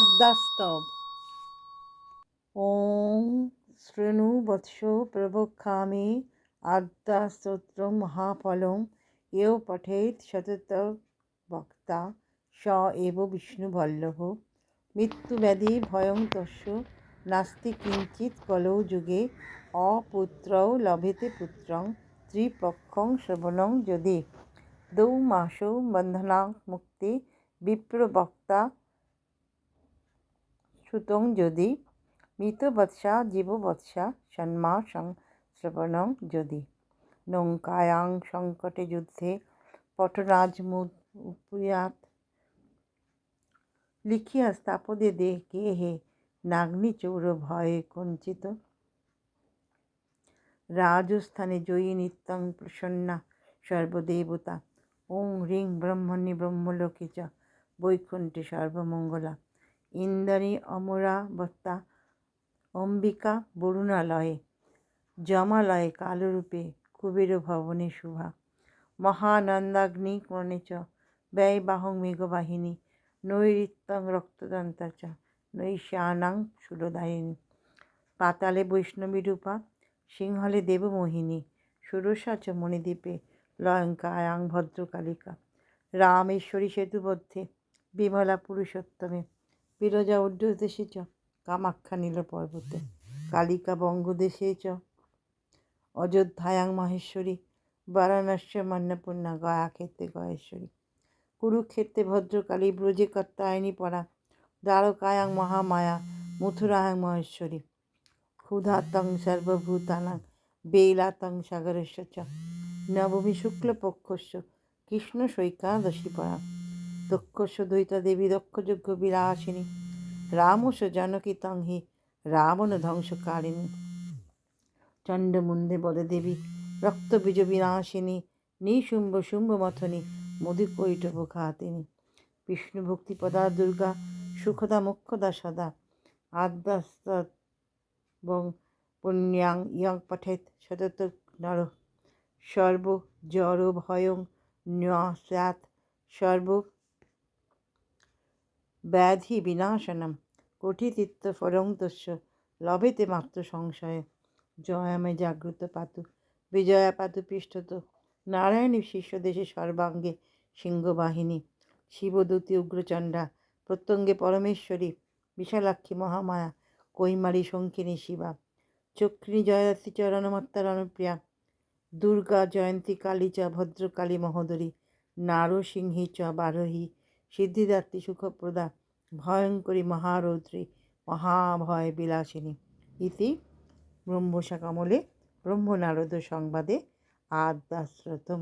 আদ্যাস্তব। ওং শৃণু বৎস প্রবক্ষ্যামি আদ্যাস্তোত্রম মহাফলং ইয়ো পঠেৎ সতত বক্তা স এব বিষ্ণুবল্লভ। মৃত্যুব্যাধি ভয়ং তস্য নাস্তি কিঞ্চিৎ কলৌ যুগে অপুত্রৌ লভেতে পুত্রং ত্রিপক্ষং শ্রবণং যদি। দ্বৌ মাসৌ বন্ধনাৎ মুক্তি বিপ্রবক্তা শ্রুতং যদি। মৃতবৎসা জীববৎসা ষণ্মাসং শ্রবণং যদি। নৌকায়াং সংকটে যুদ্ধে পটরাজমুপয়াৎ লিখিয়া স্থাপদে গেহে নাগ্নিচৌর ভয়ে কঞ্চিত। রাজস্থানে জয়ী নিত্যং প্রসন্না সর্বদেবতা। ওং হ্রিং ব্রহ্মণি ব্রহ্মলোকে চ বৈকুণ্ঠে সর্বমঙ্গলা। ইন্দ্রাণী অমরাবত্যা অম্বিকা বরুণালয়ে। যমালয়ে কালরূপে কুবের ভবনে শুভা। মহানন্দাগ্নি কোণে চ ব্যয়বাহং মেঘবাহিনী। নৈঋত্যং রক্তদন্তা চ নৈশানাং শূলদায়িনী। পাতালে বৈষ্ণবী রূপা সিংহলে দেবমোহিনী। ষোড়শা চ মণিদ্বীপে লঙ্কায়াং ভদ্রকালিকা। রামেশ্বরী সেতুবদ্ধে বিমলা পুরুষোত্তমে। বিরজা ঊর্ধ্বদেশে চ কামাখ্যা নীলপর্বতে। কালিকা বঙ্গদেশে চ অযোধ্যায়াং মাহেশ্বরী। বারাণস্যম অন্নপূর্ণা গয়াক্ষেত্রে গয়েশ্বরী। কুরুক্ষেত্রে ভদ্রকালী ব্রজে কাত্যায়নী পরা। দ্বারকায়াং মহামায়া মথুরায়াং মহেশ্বরী। ক্ষুধাতং সর্বভূতানাং বেলাতং সাগরস্য চ। নবমী শুক্লপক্ষস্য কৃষ্ণশৈকাদশী পরা। দক্ষস্য দ্বৈতা দেবী দক্ষযজ্ঞ বিলাসিনী। রামস্য জানকী তং হি রাবণ ধ্বংসকারিণী। চণ্ডমুণ্ডে বলদেবী রক্তবীজ বিনাশিনী। নিশুম্ভ শুম্ভমথনী মধুকৈটভঘাতিনী। বিষ্ণুভক্তিপদা দুর্গা সুখদা মোক্ষদা সদা। আদ্যাস্তবং পুণ্যাং ইয়ং পঠেৎ সতত নরঃ। সর্বজড়ভয়ং ন্যস্যাৎ সর্বব্যাধিবিনাশনম। কোটিতীর্থফলং তস্য লভেতে মাত্র সংশয়। জয়ামে জাগ্রত পাতু বিজয়া পাতু পৃষ্ঠত। নারায়ণী শীর্ষদেশে সর্বাঙ্গে সিংহবাহিনী। শিবদূতী উগ্রচণ্ডা প্রত্যঙ্গে পরমেশ্বরী। বিশালাক্ষী মহামায়া কৈমারী শঙ্খিনী শিবা। চক্রিণী জয়দাত্রী চ রণমাত্রা রণপ্রিয়া। দুর্গা জয়ন্তী কালী চ ভদ্রকালী মহোদরী। নারসিংহী চ বারহী সিদ্ধিদাত্রী সুখপ্রদা। ভয়ঙ্করী মহারৌদ্রী মহাভয় বিলাসিনী। ইতি ব্রহ্মশাকমলে ব্রহ্মনারদ সংবাদে আদ্যাশ্রতম।